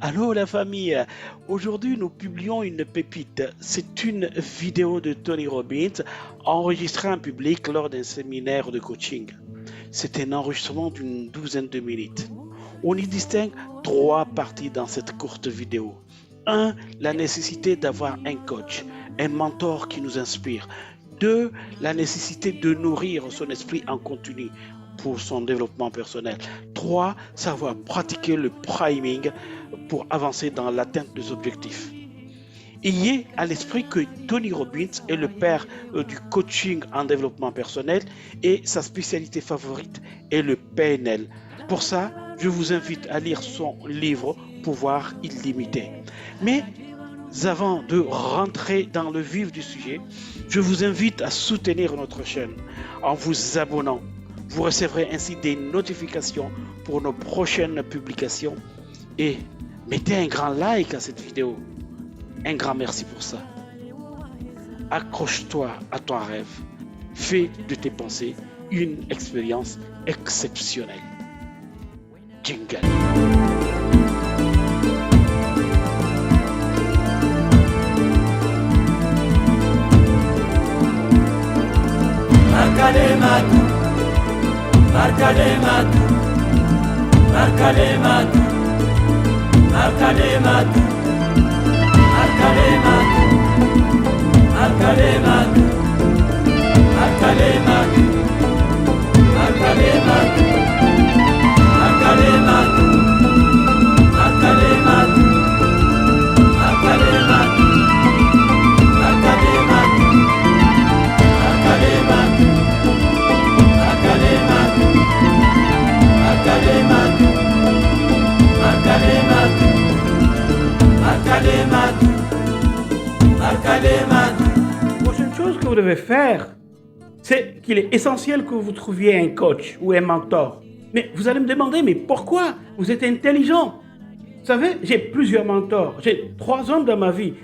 Allô la famille, aujourd'hui nous publions une pépite. C'est une vidéo de Tony Robbins enregistrée en public lors d'un séminaire de coaching. C'est un enregistrement d'une douzaine de minutes. On y distingue trois parties dans cette courte vidéo. 1. La nécessité d'avoir un coach, un mentor qui nous inspire. 2. La nécessité de nourrir son esprit en continu pour son développement personnel. 3. Savoir pratiquer le priming pour avancer dans l'atteinte des objectifs. Ayez à l'esprit que Tony Robbins est le père du coaching en développement personnel et sa spécialité favorite est le PNL. Pour ça, je vous invite à lire son livre Pouvoir illimité. Mais avant de rentrer dans le vif du sujet, je vous invite à soutenir notre chaîne en vous abonnant. Vous recevrez ainsi des notifications pour nos prochaines publications et mettez un grand like à cette vidéo. Un grand merci pour ça. Accroche-toi à ton rêve. Fais de tes pensées une expérience exceptionnelle. Jingle. Marcalematu, Marcalematu, Marcalematu, Marcalematu, Marcalematu, Marcalematu, Marcalematu, Marcalematu, Marcalematu, Marcalematu, Marcalematu, La prochaine chose que vous devez faire, c'est qu'il est essentiel que vous trouviez un coach ou un mentor. Mais vous allez me demander, mais pourquoi? Vous êtes intelligent. Vous savez, j'ai plusieurs mentors. J'ai 3 hommes dans ma vie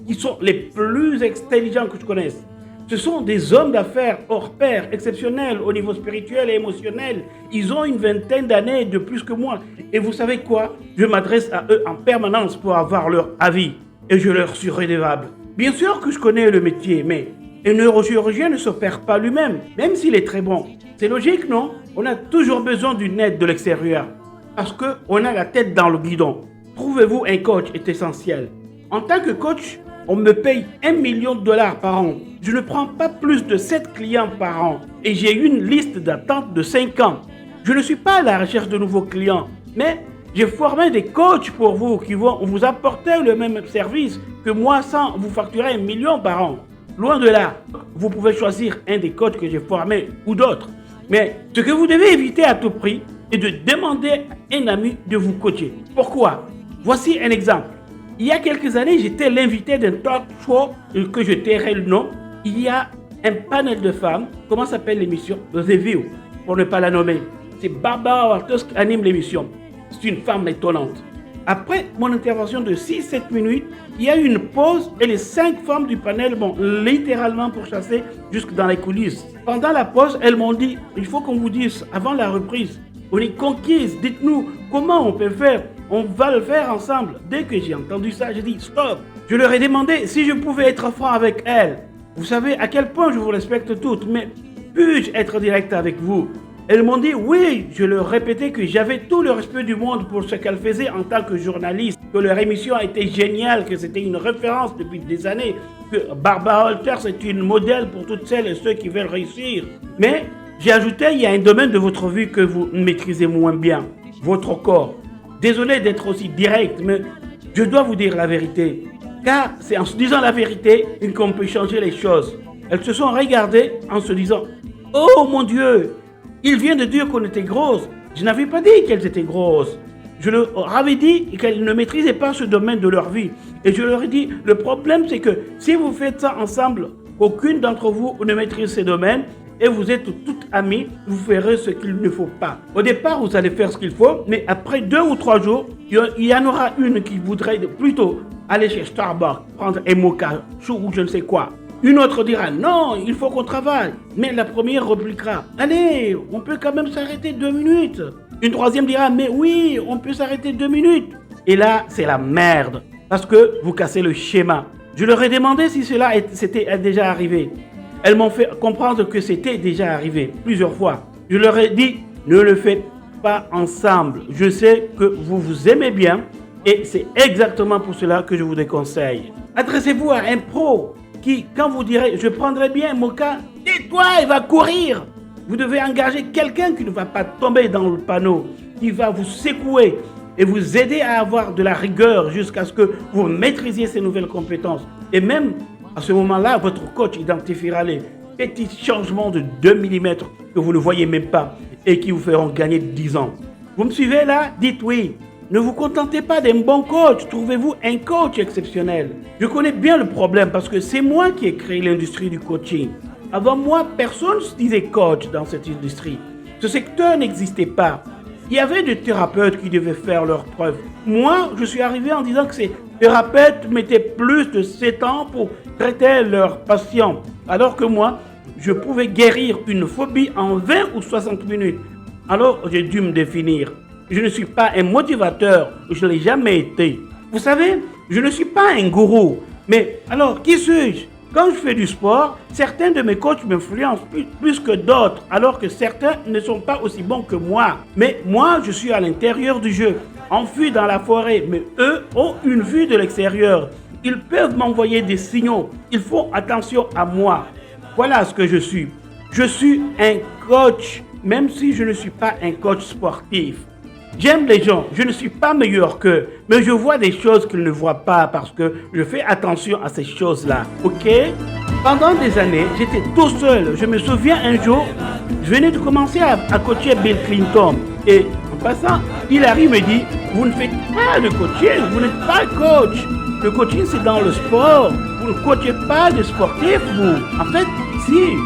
qui sont les plus intelligents que je connaisse. Ce sont des hommes d'affaires hors pair, exceptionnels au niveau spirituel et émotionnel. Ils ont une vingtaine d'années de plus que moi. Et vous savez quoi? Je m'adresse à eux en permanence pour avoir leur avis. Et je leur suis redevable. Bien sûr que je connais le métier, mais un neurochirurgien ne s'opère pas lui-même, même s'il est très bon. C'est logique, non? On a toujours besoin d'une aide de l'extérieur. Parce qu'on a la tête dans le guidon. Trouvez-vous un coach est essentiel. En tant que coach, on me paye $1 million par an. Je ne prends pas plus de 7 clients par an. Et j'ai une liste d'attente de 5 ans. Je ne suis pas à la recherche de nouveaux clients, mais j'ai formé des coachs pour vous qui vont vous apporter le même service que moi sans vous facturer $1 million par an. Loin de là, vous pouvez choisir un des coachs que j'ai formés ou d'autres. Mais ce que vous devez éviter à tout prix est de demander à un ami de vous coacher. Pourquoi? Voici un exemple. Il y a quelques années, j'étais l'invité d'un talk show que je tairai le nom. Il y a un panel de femmes. Comment s'appelle l'émission? The View, pour ne pas la nommer. C'est Barbara Walters qui anime l'émission. C'est une femme étonnante. Après mon intervention de 6-7 minutes, il y a eu une pause et les 5 femmes du panel m'ont littéralement pourchassé jusque dans les coulisses. Pendant la pause, elles m'ont dit, il faut qu'on vous dise avant la reprise, on est conquises, dites-nous comment on peut faire. On va le faire ensemble. Dès que j'ai entendu ça, j'ai dit stop. Je leur ai demandé si je pouvais être franc avec elles. Vous savez à quel point je vous respecte toutes, mais puis-je être direct avec vous? Elles m'ont dit oui. Je leur répétais que j'avais tout le respect du monde pour ce qu'elles faisaient en tant que journaliste, que leur émission était géniale, que c'était une référence depuis des années, que Barbara Walters est une modèle pour toutes celles et ceux qui veulent réussir. Mais j'ai ajouté, il y a un domaine de votre vie que vous maîtrisez moins bien, votre corps. Désolé d'être aussi direct, mais je dois vous dire la vérité. Car c'est en se disant la vérité qu'on peut changer les choses. Elles se sont regardées en se disant « Oh mon Dieu, il vient de dire qu'on était grosses. Je n'avais pas dit qu'elles étaient grosses. Je leur avais dit qu'elles ne maîtrisaient pas ce domaine de leur vie. Et je leur ai dit, le problème c'est que si vous faites ça ensemble, aucune d'entre vous ne maîtrise ces domaines, et vous êtes toutes amies, vous ferez ce qu'il ne faut pas. Au départ, vous allez faire ce qu'il faut, mais après 2 ou 3 jours, il y en aura une qui voudrait plutôt aller chez Starbucks, prendre un mocha, chou ou je ne sais quoi. Une autre dira, non, il faut qu'on travaille. Mais la première repliquera, allez, on peut quand même s'arrêter 2 minutes. Une troisième dira, mais oui, on peut s'arrêter 2 minutes. Et là, c'est la merde. Parce que vous cassez le schéma. Je leur ai demandé si c'était déjà arrivé. Elles m'ont fait comprendre que c'était déjà arrivé plusieurs fois. Je leur ai dit, ne le faites pas ensemble. Je sais que vous vous aimez bien et c'est exactement pour cela que je vous déconseille. Adressez-vous à un pro qui, quand vous direz, je prendrai bien mon cas, tais-toi, il va courir. Vous devez engager quelqu'un qui ne va pas tomber dans le panneau, qui va vous secouer et vous aider à avoir de la rigueur jusqu'à ce que vous maîtrisiez ces nouvelles compétences. Et même à ce moment-là, votre coach identifiera les petits changements de 2 mm que vous ne voyez même pas et qui vous feront gagner 10 ans. Vous me suivez là? Dites oui. Ne vous contentez pas d'un bon coach, trouvez-vous un coach exceptionnel. Je connais bien le problème parce que c'est moi qui ai créé l'industrie du coaching. Avant moi, personne ne se disait coach dans cette industrie. Ce secteur n'existait pas. Il y avait des thérapeutes qui devaient faire leurs preuves. Moi, je suis arrivé en disant que ces thérapeutes mettaient plus de 7 ans pour traiter leurs patients. Alors que moi, je pouvais guérir une phobie en 20 ou 60 minutes. Alors, j'ai dû me définir. Je ne suis pas un motivateur, je ne l'ai jamais été. Vous savez, je ne suis pas un gourou. Mais alors, qui suis-je? Quand je fais du sport, certains de mes coachs m'influencent plus que d'autres, alors que certains ne sont pas aussi bons que moi. Mais moi, je suis à l'intérieur du jeu, enfui dans la forêt, mais eux ont une vue de l'extérieur. Ils peuvent m'envoyer des signaux. Ils font attention à moi. Voilà ce que je suis. Je suis un coach, même si je ne suis pas un coach sportif. J'aime les gens, je ne suis pas meilleur qu'eux, mais je vois des choses qu'ils ne voient pas parce que je fais attention à ces choses-là, ok? Pendant des années, j'étais tout seul. Je me souviens un jour, je venais de commencer à coacher Bill Clinton. Et en passant, Hillary me dit, vous ne faites pas de coaching, vous n'êtes pas coach. Le coaching, c'est dans le sport. Vous ne coachez pas de sportifs, vous. En fait, si,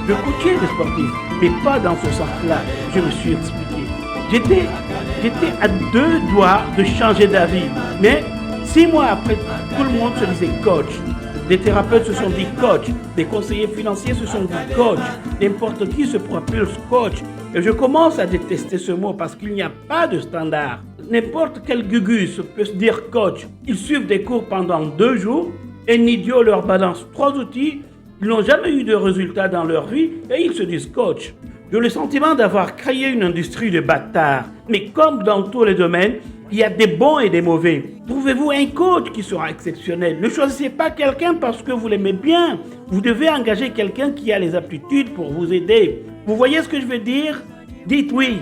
je coachais des sportifs, mais pas dans ce sens-là. Je me suis expliqué. J'étais à 2 doigts de changer d'avis. Mais 6 mois après, tout le monde se disait coach. Des thérapeutes se sont dit coach. Des conseillers financiers se sont dit coach. N'importe qui se propulse coach. Et je commence à détester ce mot parce qu'il n'y a pas de standard. N'importe quel gugus peut se dire coach. Ils suivent des cours pendant 2 jours. Un idiot leur balance 3 outils. Ils n'ont jamais eu de résultats dans leur vie et ils se disent coach. J'ai le sentiment d'avoir créé une industrie de bâtards. Mais comme dans tous les domaines, il y a des bons et des mauvais. Trouvez-vous un coach qui sera exceptionnel. Ne choisissez pas quelqu'un parce que vous l'aimez bien. Vous devez engager quelqu'un qui a les aptitudes pour vous aider. Vous voyez ce que je veux dire? Dites oui.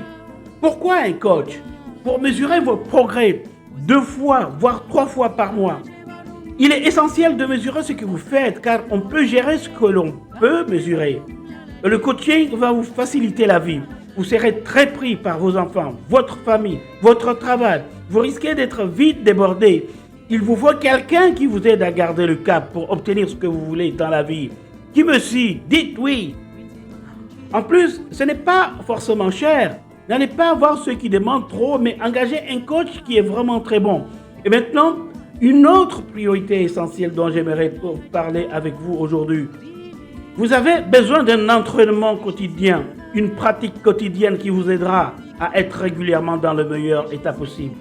Pourquoi un coach? Pour mesurer vos progrès 2 fois, voire 3 fois par mois. Il est essentiel de mesurer ce que vous faites car on peut gérer ce que l'on peut mesurer. Le coaching va vous faciliter la vie. Vous serez très pris par vos enfants, votre famille, votre travail. Vous risquez d'être vite débordé. Il vous faut quelqu'un qui vous aide à garder le cap pour obtenir ce que vous voulez dans la vie. Qui me suit? Dites oui. En plus, ce n'est pas forcément cher. N'allez pas voir ceux qui demandent trop, mais engagez un coach qui est vraiment très bon. Et maintenant, une autre priorité essentielle dont j'aimerais parler avec vous aujourd'hui. Vous avez besoin d'un entraînement quotidien, une pratique quotidienne qui vous aidera à être régulièrement dans le meilleur état possible.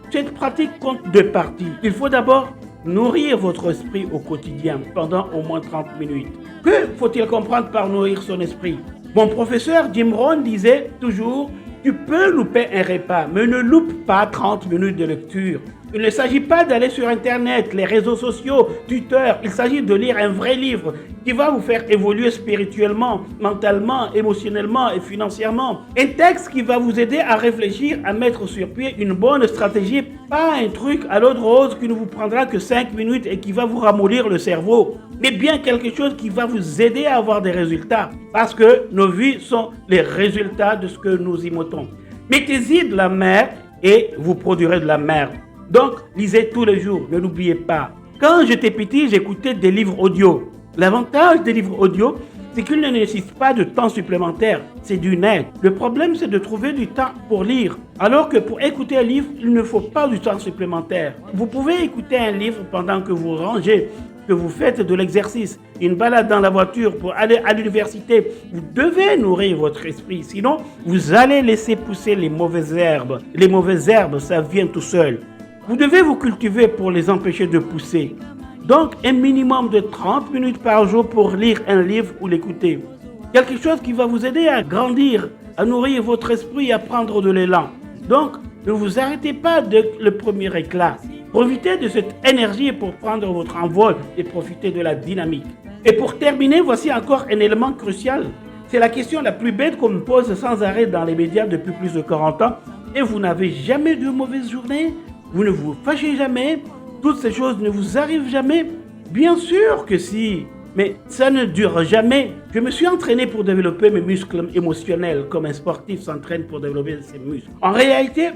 Cette pratique compte 2 parties. Il faut d'abord nourrir votre esprit au quotidien pendant au moins 30 minutes. Que faut-il comprendre par nourrir son esprit? Mon professeur Jim Rohn disait toujours, tu peux louper un repas, mais ne loupe pas 30 minutes de lecture. Il ne s'agit pas d'aller sur Internet, les réseaux sociaux, Twitter. Il s'agit de lire un vrai livre qui va vous faire évoluer spirituellement, mentalement, émotionnellement et financièrement. Un texte qui va vous aider à réfléchir, à mettre sur pied une bonne stratégie, pas un truc à l'eau de rose qui ne vous prendra que 5 minutes et qui va vous ramollir le cerveau, mais bien quelque chose qui va vous aider à avoir des résultats. Parce que nos vies sont les résultats de ce que nous y mettons. Mettez-y de la merde et vous produirez de la merde. Donc, lisez tous les jours, ne l'oubliez pas. Quand j'étais petit, j'écoutais des livres audio. L'avantage des livres audio, c'est qu'ils ne nécessitent pas de temps supplémentaire. C'est du net. Le problème, c'est de trouver du temps pour lire. Alors que pour écouter un livre, il ne faut pas du temps supplémentaire. Vous pouvez écouter un livre pendant que vous rangez, que vous faites de l'exercice, une balade dans la voiture pour aller à l'université. Vous devez nourrir votre esprit, sinon vous allez laisser pousser les mauvaises herbes. Les mauvaises herbes, ça vient tout seul. Vous devez vous cultiver pour les empêcher de pousser. Donc, un minimum de 30 minutes par jour pour lire un livre ou l'écouter. Quelque chose qui va vous aider à grandir, à nourrir votre esprit et à prendre de l'élan. Donc, ne vous arrêtez pas dès le premier éclat. Profitez de cette énergie pour prendre votre envol et profiter de la dynamique. Et pour terminer, voici encore un élément crucial. C'est la question la plus bête qu'on me pose sans arrêt dans les médias depuis plus de 40 ans. Et vous n'avez jamais de mauvaise journée? Vous ne vous fâchez jamais? Toutes ces choses ne vous arrivent jamais? Bien sûr que si, mais ça ne dure jamais. Je me suis entraîné pour développer mes muscles émotionnels comme un sportif s'entraîne pour développer ses muscles. En réalité,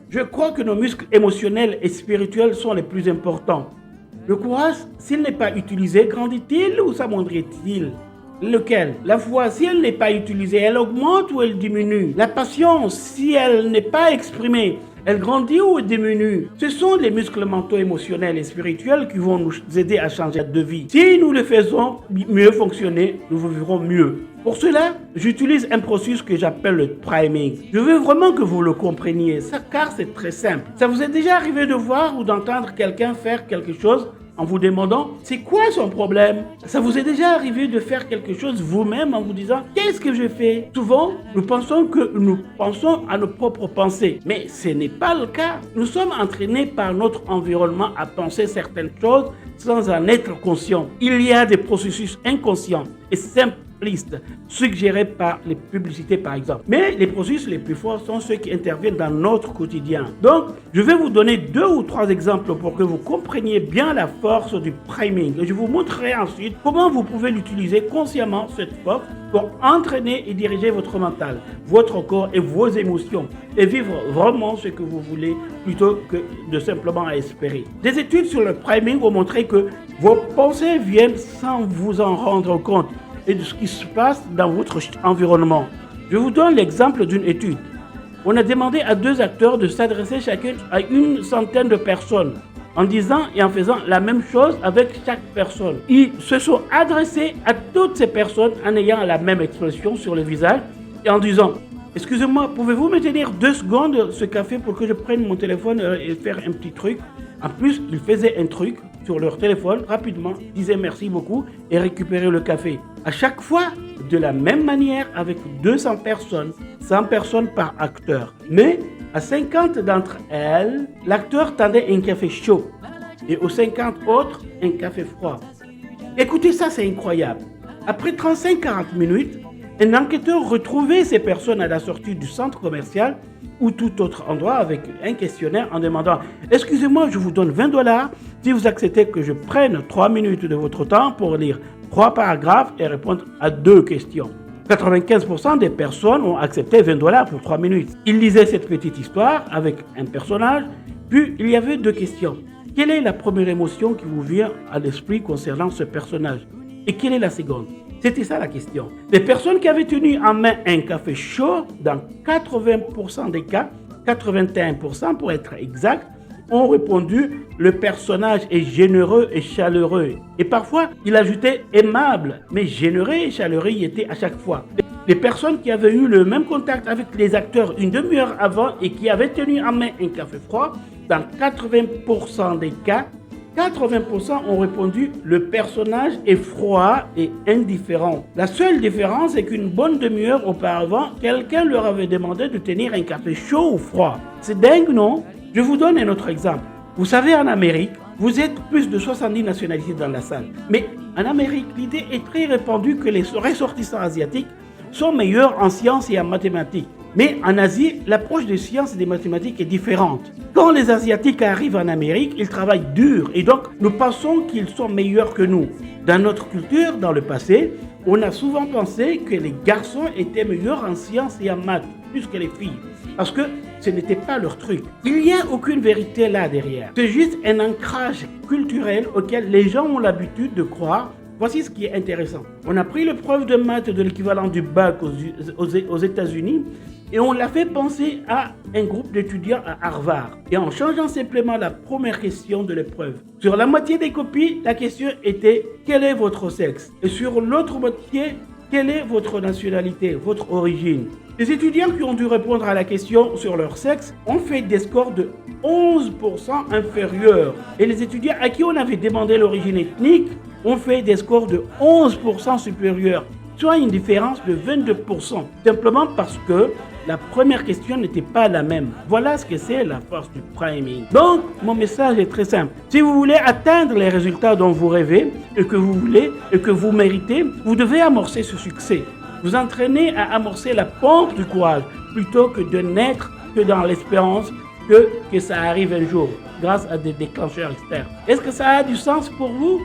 je crois que nos muscles émotionnels et spirituels sont les plus importants. Le courage, s'il n'est pas utilisé, grandit-il ou s'amoindrit-il? Lequel? La foi, si elle n'est pas utilisée, elle augmente ou elle diminue? La patience, si elle n'est pas exprimée, elle grandit ou diminue? Ce sont les muscles mentaux, émotionnels et spirituels qui vont nous aider à changer de vie. Si nous le faisons mieux fonctionner, nous vivrons mieux. Pour cela, j'utilise un processus que j'appelle le priming. Je veux vraiment que vous le compreniez, car c'est très simple. Ça vous est déjà arrivé de voir ou d'entendre quelqu'un faire quelque chose en vous demandant c'est quoi son problème? Ça vous est déjà arrivé de faire quelque chose vous-même en vous disant qu'est-ce que je fais? Souvent, nous pensons à nos propres pensées, mais ce n'est pas le cas. Nous sommes entraînés par notre environnement à penser certaines choses sans en être conscients. Il y a des processus inconscients et simplistes suggérés par les publicités par exemple. Mais les processus les plus forts sont ceux qui interviennent dans notre quotidien. Donc, je vais vous donner 2 ou 3 exemples pour que vous compreniez bien la force du priming. Et je vous montrerai ensuite comment vous pouvez l'utiliser consciemment, cette force, pour entraîner et diriger votre mental, votre corps et vos émotions et vivre vraiment ce que vous voulez plutôt que de simplement espérer. Des études sur le priming ont montré que vos pensées viennent sans vous en rendre compte et de ce qui se passe dans votre environnement. Je vous donne l'exemple d'une étude. On a demandé à 2 acteurs de s'adresser chacun à une centaine de personnes en disant et en faisant la même chose avec chaque personne. Ils se sont adressés à toutes ces personnes en ayant la même expression sur le visage et en disant « Excusez-moi, pouvez-vous me tenir 2 secondes ce café pour que je prenne mon téléphone et faire un petit truc ?» En plus, ils faisaient un truc sur leur téléphone rapidement, disaient merci beaucoup et récupéraient le café. À chaque fois, de la même manière avec 200 personnes, 100 personnes par acteur. Mais à 50 d'entre elles, l'acteur tendait un café chaud et aux 50 autres, un café froid. Écoutez ça, c'est incroyable. Après 35-40 minutes, un enquêteur retrouvait ces personnes à la sortie du centre commercial ou tout autre endroit avec un questionnaire en demandant « Excusez-moi, je vous donne 20$ si vous acceptez que je prenne 3 minutes de votre temps pour lire 3 paragraphes et répondre à 2 questions. » 95% des personnes ont accepté 20$ pour 3 minutes. Ils lisaient cette petite histoire avec un personnage, puis il y avait 2 questions. Quelle est la première émotion qui vous vient à l'esprit concernant ce personnage? Et quelle est la seconde? C'était ça la question. Les personnes qui avaient tenu en main un café chaud, dans 80% des cas, 81% pour être exact, ont répondu « Le personnage est généreux et chaleureux ». Et parfois, il ajoutait « aimable », mais généreux et chaleureux y étaient à chaque fois. Les personnes qui avaient eu le même contact avec les acteurs une demi-heure avant et qui avaient tenu en main un café froid, dans 80% des cas, 80% ont répondu « Le personnage est froid et indifférent ». La seule différence est qu'une bonne demi-heure auparavant, quelqu'un leur avait demandé de tenir un café chaud ou froid. C'est dingue, non? Je vous donne un autre exemple. Vous savez, en Amérique, vous êtes plus de 70 nationalités dans la salle. Mais en Amérique, l'idée est très répandue que les ressortissants asiatiques sont meilleurs en sciences et en mathématiques. Mais en Asie, l'approche des sciences et des mathématiques est différente. Quand les Asiatiques arrivent en Amérique, ils travaillent dur et donc nous pensons qu'ils sont meilleurs que nous. Dans notre culture, dans le passé, on a souvent pensé que les garçons étaient meilleurs en sciences et en maths, plus que les filles, parce que ce n'était pas leur truc. Il n'y a aucune vérité là derrière. C'est juste un ancrage culturel auquel les gens ont l'habitude de croire. Voici ce qui est intéressant. On a pris l'épreuve de maths de l'équivalent du bac aux États-Unis et on l'a fait penser à un groupe d'étudiants à Harvard. Et en changeant simplement la première question de l'épreuve. Sur la moitié des copies, la question était « Quel est votre sexe ?» Et sur l'autre moitié, Quelle est votre nationalité, votre origine? Les étudiants qui ont dû répondre à la question sur leur sexe ont fait des scores de 11% inférieurs. Et les étudiants à qui on avait demandé l'origine ethnique ont fait des scores de 11% supérieurs, soit une différence de 22%, simplement parce que la première question n'était pas la même. Voilà ce que c'est la force du priming. Donc, mon message est très simple. Si vous voulez atteindre les résultats dont vous rêvez et que vous voulez et que vous méritez, vous devez amorcer ce succès. Vous entraînez à amorcer la pompe du courage plutôt que de n'être que dans l'espérance que ça arrive un jour grâce à des déclencheurs externes. Est-ce que ça a du sens pour vous?